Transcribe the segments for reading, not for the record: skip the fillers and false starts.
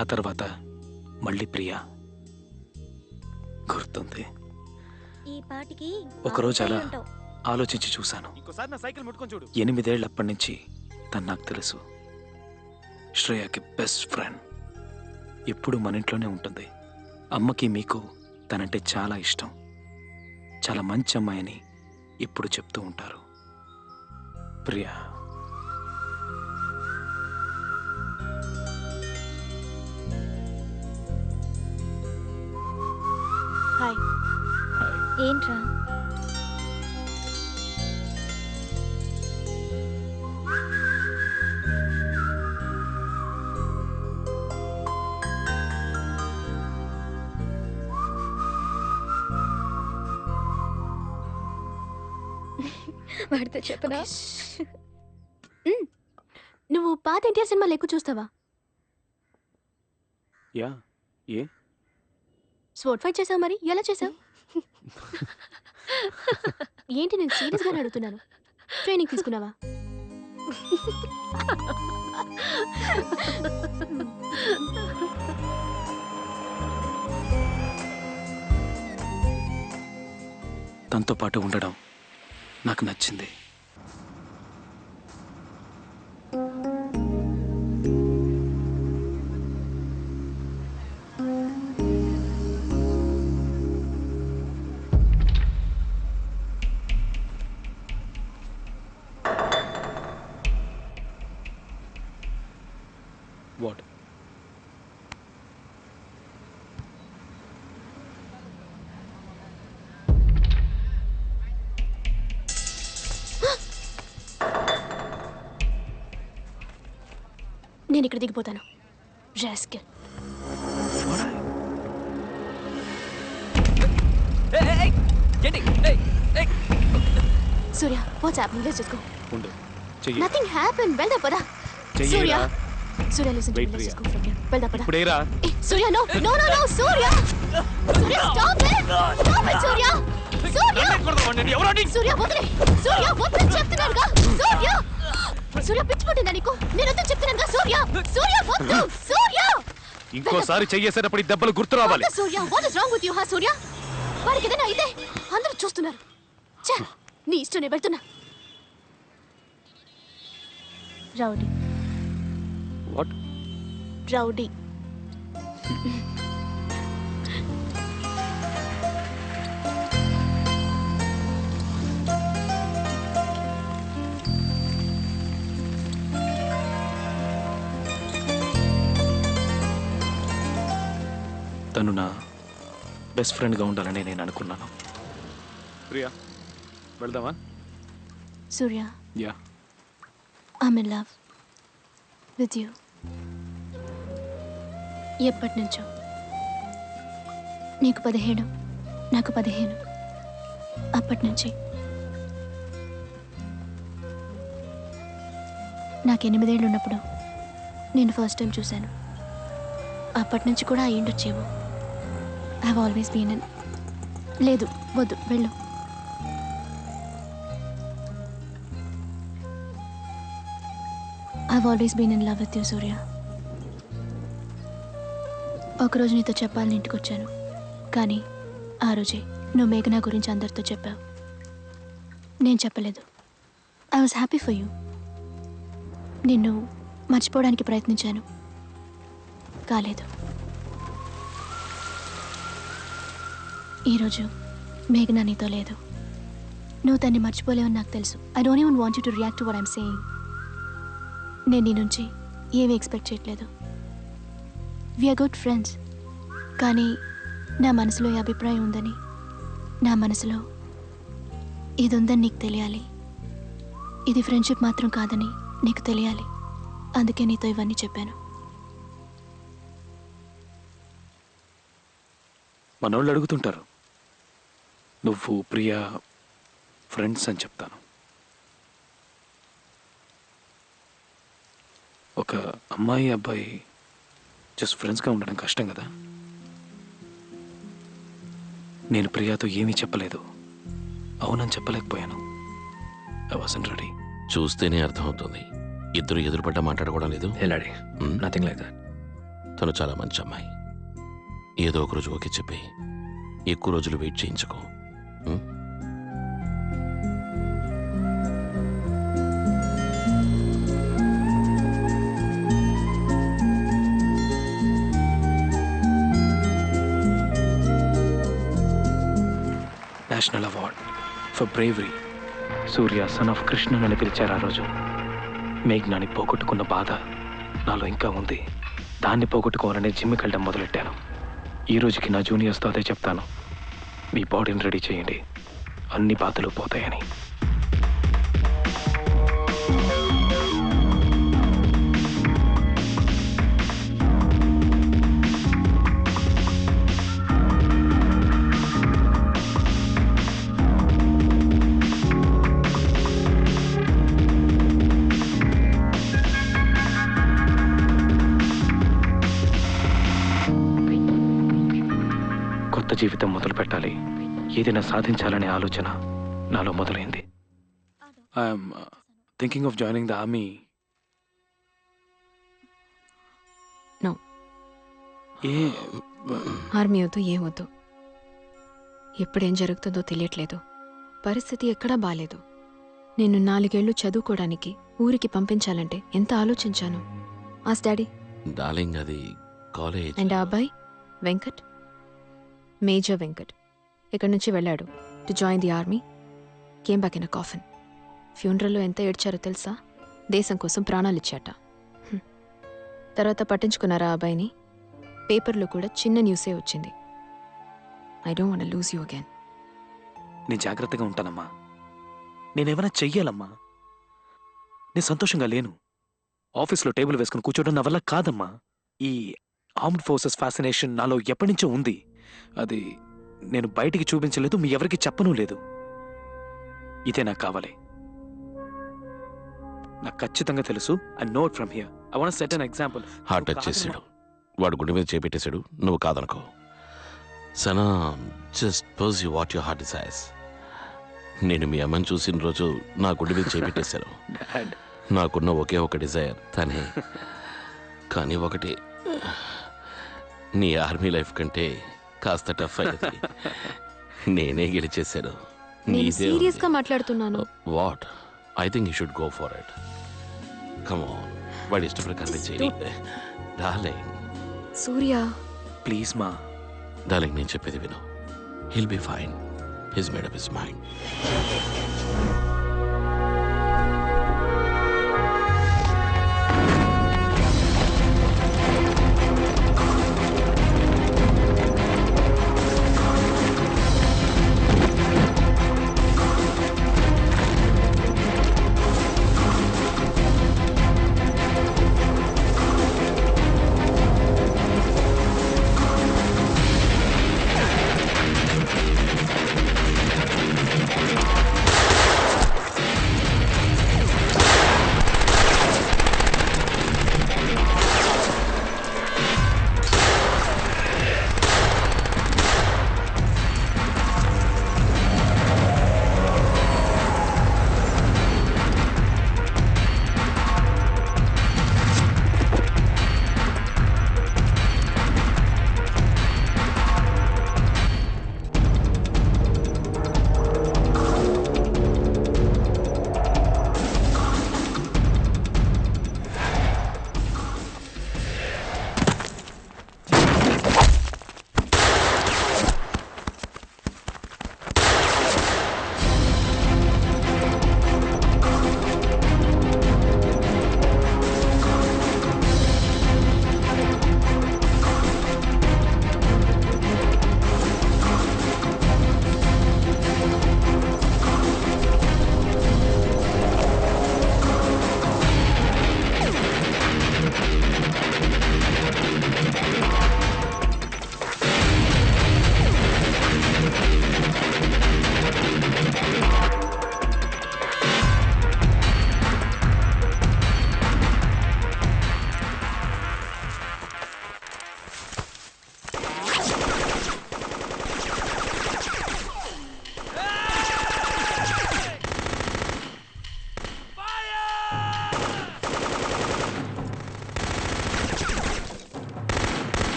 ఆ తర్వాత మళ్ళీ ప్రియా గుర్తుంది. ఒకరోజు అలా ఆలోచించి చూశాను. 8 ఏళ్ళప్పటి నుంచి తను నాకు తెలుసు. శ్రేయకి బెస్ట్ ఫ్రెండ్. ఎప్పుడు మన ఇంట్లోనే ఉంటుంది. అమ్మకి మీకు తనంటే చాలా ఇష్టం. చాలా మంచి అమ్మాయిని ఇప్పుడు చెప్తూ ఉంటారు. ప్రియా హాయ్. ఏంట్రా? వాడితో చెప్పనా? నువ్వు పాత ఎన్టీఆర్ సినిమాలు ఎక్కువ చూస్తావా? యా. ఏ స్పోర్ట్ ఫైట్ చేసావు, మరి ఎలా చేసావు? ఏంటి, నేను సీరియస్ గానే అడుగుతున్నాను. ట్రైనింగ్ తీసుకున్నావా? తనతో పాటు ఉండడం నాకు నచ్చింది. What? నేను ఇక్కడ దిగిపోతాను. Rascal. Surya, what's happening? Let's just go. ఉండు. చెయ్యి. Nothing happen. వెళ్దా పద. Surya, Surya listen to me. Let's just go from here. వెళ్దా పద. ఇప్పుడేరా. Surya, no no no no. Surya, Surya, stop it. Stop it Surya. Surya, Surya వదిలే. సూర్య వద్దు చెప్తున్నానుగా. సూర్య, సూర్య పిచ్చి పట్టిందా నీకు? నేను వద్దు చెప్తున్నానుగా. సూర్య, సూర్య వద్దు. సూర్య, ఇంకోసారి చెయ్యేసేటప్పుడు ఈ దెబ్బలు గుర్తు రావాలి. Surya, what is wrong with you? హా సూర్య, వాడికి ఏదైనా అయితే అందరూ చూస్తున్నారు. ఛే, నీ ఇష్టం, నేను వెళ్తున్నా. రౌడీ. వాట్? రౌడీ. తను నా బెస్ట్ ఫ్రెండ్గా ఉండాలని నేను అనుకున్నాను. ప్రియా, వెళ్దామా? Surya, yeah. I'm in love with you. ఎప్పటి నుంచో. నీకు 17, నాకు 15. అప్పటి నుంచి. నాకు 8 ఏళ్ళు ఉన్నప్పుడు నేను ఫస్ట్ టైం చూశాను. అప్పటి నుంచి కూడా అయ్యుండొచ్చేమో. I have always been in. లేదు, వద్దు, వెళ్ళు. I have always been in love with you Surya. ఒకరోజు నీతో చెప్పాలని ఇంటికి వచ్చాను, కానీ ఆ రోజే నువ్వు మేఘనా గురించి అందరితో చెప్పావు. నేను చెప్పలేదు. I was happy for you. నిన్ను మర్చిపోవడానికి ప్రయత్నించాను, కాలేదు. ఈరోజు మేఘనా నీతో లేదు. నువ్వు తన్ని మర్చిపోలేవని నాకు తెలుసు. I don't even want you to react to what I'm saying. నేను నీ నుంచి ఏమీ ఎక్స్పెక్ట్ చేయట్లేదు. We're good friends. కానీ నా మనసులో ఈ అభిప్రాయం ఉందని, నా మనసులో ఇది ఉందని నీకు తెలియాలి. ఇది ఫ్రెండ్షిప్ మాత్రం కాదని నీకు తెలియాలి. అందుకే నీతో ఇవన్నీ చెప్పాను. మనోళ్ళు అడుగుతుంటారు, నువ్వు ప్రియా ఫ్రెండ్స్ అని చెప్తాను. ఒక అమ్మాయి అబ్బాయి జస్ట్ ఫ్రెండ్స్గా ఉండడం కష్టం కదా. నేను ప్రియాతో ఏమీ చెప్పలేదు, అవునని చెప్పలేకపోయాను. I wasn't ready. చూస్తేనే అర్థమవుతుంది, ఇద్దరు ఎదురుపడ్డ మాట్లాడుకోవడం లేదు. Nothing like that. తను చాలా మంచి అమ్మాయి. ఏదో ఒక రోజు ఓకే చెప్పి ఎక్కువ రోజులు వెయిట్ చేయించుకో. ఉం? National award for bravery. Surya son of Krishna అని పిలిచారు ఆ రోజు. మేఘ్నాని పోగొట్టుకున్న బాధ నాలో ఇంకా ఉంది. దాన్ని పోగొట్టుకోవాలని జిమ్కి వెళ్ళడం మొదలెట్టాను. ఈ రోజుకి నా జూనియర్స్తో అదే చెప్తాను, మీ బాడీని రెడీ చేయండి, అన్ని బాధలు పోతాయని. కొత్త జీవితం మొదలు పెట్టాలి, ఏదైనా సాధించాలనే ఆలోచన నాలో మొదలైంది. I'm thinking of joining the army. No. A army వద్దు, ఏం వద్దు. ఎప్పుడేం జరుగుతుందో తెలియట్లేదు. పరిస్థితి ఎక్కడా బాలేదు. నేను 4 ఏళ్ళు చదువుకోవడానికి ఊరికి పంపించాలంటే ఎంత ఆలోచించాను. As daddy. డార్లింగ్, అది కాలేజ్. అండ్ ఆ అబ్బాయి వెంకట్, మేజర్ వెంకట్, ఇక్కడి నుంచి వెళ్ళాడు to join the army. Came back in a coffin. ఫ్యూనరల్లో ఎంత ఏడ్చారో తెలుసా? దేశం కోసం ప్రాణాలు ఇచ్చాట. తర్వాత పట్టించుకున్నారా ఆ అబ్బాయిని? పేపర్లో కూడా చిన్న న్యూసే వచ్చింది. I don't want to lose you again. నేను జాగ్రత్తగా ఉంటానమ్మా. నేనేమైనా చెయ్యాలమ్మా. నేను సంతోషంగా లేను. ఆఫీస్లో టేబుల్ వేసుకుని కూర్చోవడం నా వల్ల కాదమ్మా. ఈ ఆర్మ్డ్ ఫోర్సెస్ ఫ్యాసినేషన్ నాలో ఎప్పటి నుంచో ఉంది. అది నేను బయటికి చూపించలేదు, మీ ఎవరికి చెప్పను లేదు. ఇదే నాకు కావాలి. నాకు ఖచ్చితంగా తెలుసు. I know it from here. I want set an example. Heart touch చేశాడు, వాడు గుండె మీద చేపెట్టేశాడు. నువ్వు కాదనుకో. Sana, just pursue what your heart desires. నేను మీ అమ్మని చూసిన రోజు నా గుండె మీద చేపెట్టేశాను. నాకున్న ఒకే ఒక డిజైర్ తనే. కానీ ఒకటి, నీ ఆర్మీ లైఫ్ కంటే కాస్త టఫ్ అయ్యింది. నేనే గెలిచేశాను. నేను సీరియస్గా మాట్లాడుతున్నాను. What? I think you should go for it. Come on, వాడి ఇష్ట ప్రకారమే చేయి. డార్లింగ్. సూర్య, ప్లీజ్ మా. డార్లింగ్, నేను చెప్పేది విను. Hill be fine. His made up his mind.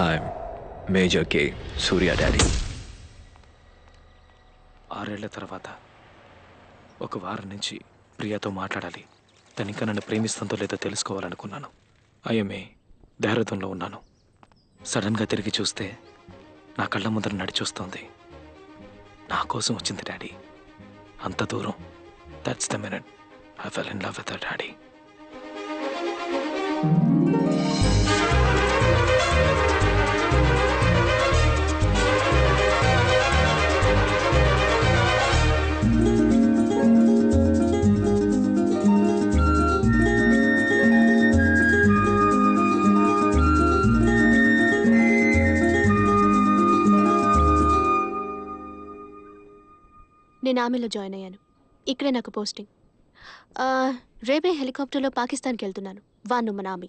I'm major K Surya daddy. 6 ఏళ్ల తర్వాత ఒక వారం నుంచి ప్రియాతో మాట్లాడాలి. తను ఇంకా నన్ను ప్రేమిస్తుందో లేదో తెలుసుకోవాలనుకున్నాను. ఐఎంఏ దేహరథంలో ఉన్నాను. సడన్గా తిరిగి చూస్తే నా కళ్ళ ముందర నడిచొస్తోంది. నా కోసం వచ్చింది డాడీ. అంత దూరం. That's the minute I fell in love with her daddy. నేను ఆమెలో జాయిన్ అయ్యాను. ఇక్కడే నాకు పోస్టింగ్. రేపే హెలికాప్టర్లో పాకిస్తాన్కి వెళ్తున్నాను. వాను మన ఆమె.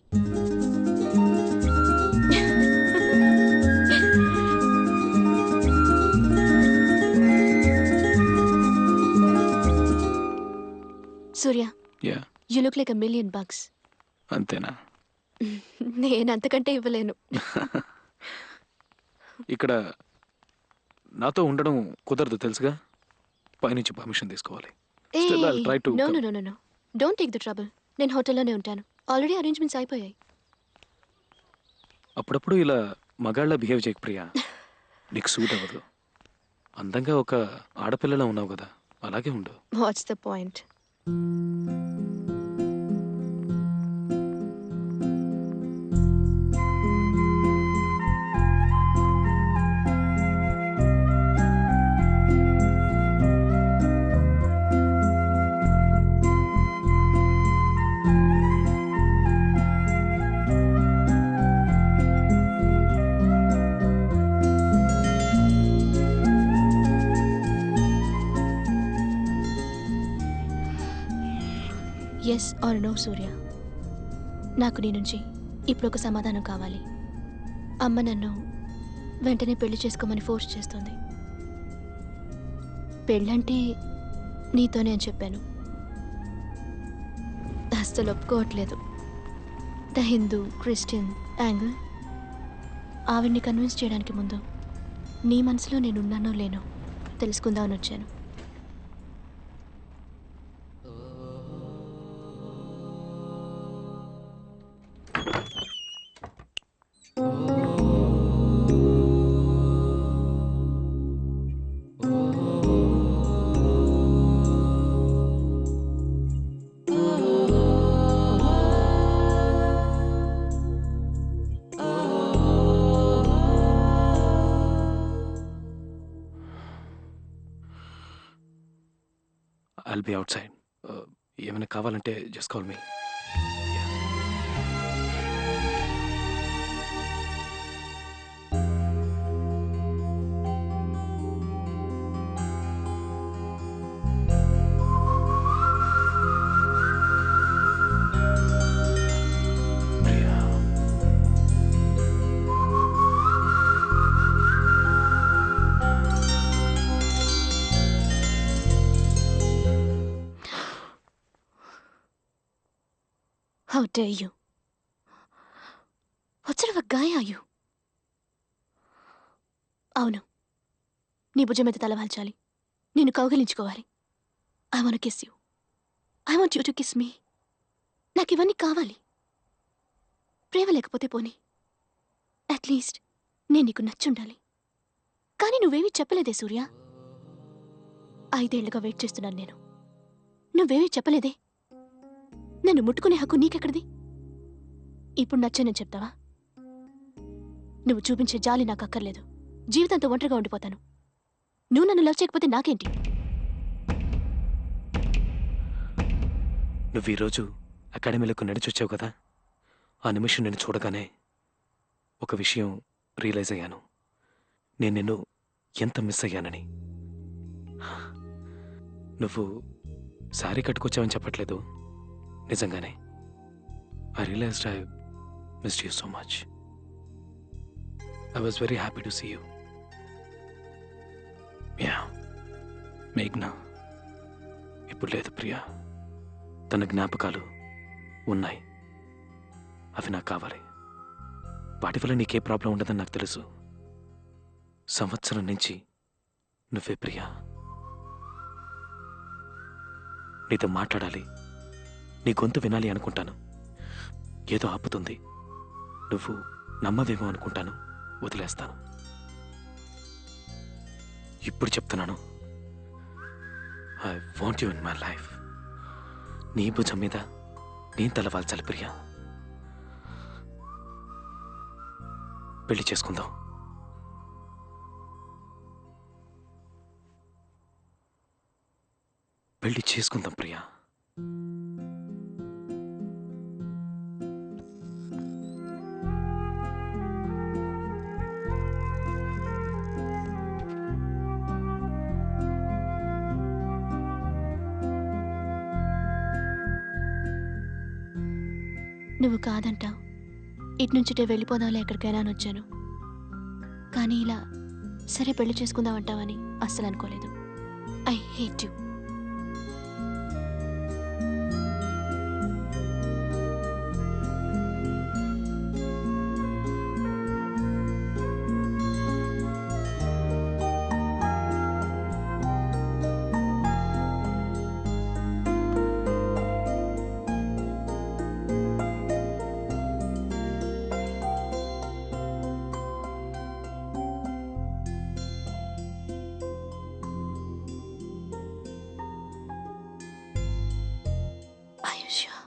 Surya, yeah, you look like $1 million. అంతేనా? నేను అంతకంటే ఇవ్వలేను. ఇక్కడ నాతో ఉండడం కుదరదు తెలుసుగా. పైనుంచి పర్మిషన్ తీసుకోవాలి. Still, I'll try to no come. No no no don't take the trouble. నేను హోటల్లోనే ఉంటాను. ఆల్రెడీ అరేంజ్మెంట్స్ అయిపోయాయి. అప్పుడప్పుడు ఇలా మగాళ్ళ బిహేవ్ చేయకు ప్రియా. నీకు సూట్ అవ్వదు. అందంగా ఒక ఆడపిల్లలా ఉన్నావు కదా, అలాగే ఉండు. What's the point? Yes or no Surya. నాకు నీ నుంచి ఇప్పుడు ఒక సమాధానం కావాలి. అమ్మ నన్ను వెంటనే పెళ్లి చేసుకోమని ఫోర్స్ చేస్తుంది. పెళ్ళంటే నీతోనే అని చెప్పాను. అస్సలు ఒప్పుకోవట్లేదు. The Hindu Christian angle. ఆవిడ్ని కన్విన్స్ చేయడానికి ముందు నీ మనసులో నేనున్నానో లేనో తెలుసుకుందామని వచ్చాను. I'll be outside. ఏమైనా కావాలంటే just call me. Priya, How dare you? What sort of a guy are you? అవును, నీ భుజం మీద తలవాల్చాలి. నేను కౌగిలించుకోవాలి. I want kiss you. I want you to kiss me. నాకు ఇవన్నీ కావాలి. ప్రేమ లేకపోతే పోనీ, అట్లీస్ట్ నేను నీకు నచ్చుండాలి. కానీ నువ్వేమీ చెప్పలేదే సూర్య. 5 ఏళ్లుగా వెయిట్ చేస్తున్నాను నేను. నువ్వేమీ చెప్పలేదే. నన్ను ముట్టుకునే హక్కు నీకెక్కడిది? ఇప్పుడు నచ్చానని చెప్తావా? నువ్వు చూపించే జాలి నాకు అక్కర్లేదు. జీవితంతో ఒంటరిగా ఉండిపోతాను. నువ్వు నన్ను లవ్ చేయకపోతే నాకేంటి? నువ్వు ఈరోజు అకాడమీలకు నడిచొచ్చావు కదా, ఆ నిమిషం నేను చూడగానే ఒక విషయం రియలైజ్ అయ్యాను. నేను నిన్ను ఎంత మిస్ అయ్యానని. నువ్వు శారీ కట్టుకొచ్చావని చెప్పట్లేదు, నిజంగానే. I realised I missed you so much. I was very happy to see you. Yeah, మేఘ్నా ఇప్పుడు లేదు ప్రియా. తన జ్ఞాపకాలు ఉన్నాయి. అవి నాకు కావాలి. వాటి వల్ల నీకే ప్రాబ్లం ఉండదని నాకు తెలుసు. సంవత్సరం నుంచి నువ్వే ప్రియా. నీతో మాట్లాడాలి, నీ గొంతు వినాలి అనుకుంటాను. ఏదో ఆపుతుంది. నువ్వు నమ్మవేమో అనుకుంటాను, వదిలేస్తాను. ఇప్పుడు చెప్తున్నాను, I want you in my life. నీ భుజం మీద నేను తలవాల్చాలి ప్రియా. పెళ్లి చేసుకుందాం. పెళ్లి చేసుకుందాం ప్రియా. నువ్వు కాదంటావు. ఇటు నుంచిటే వెళ్ళిపోదాంలే ఎక్కడికైనా అని వచ్చాను. కానీ ఇలా సరే పెళ్లి చేసుకుందాం అంటావని అస్సలు అనుకోలేదు. I hate you. Are you sure?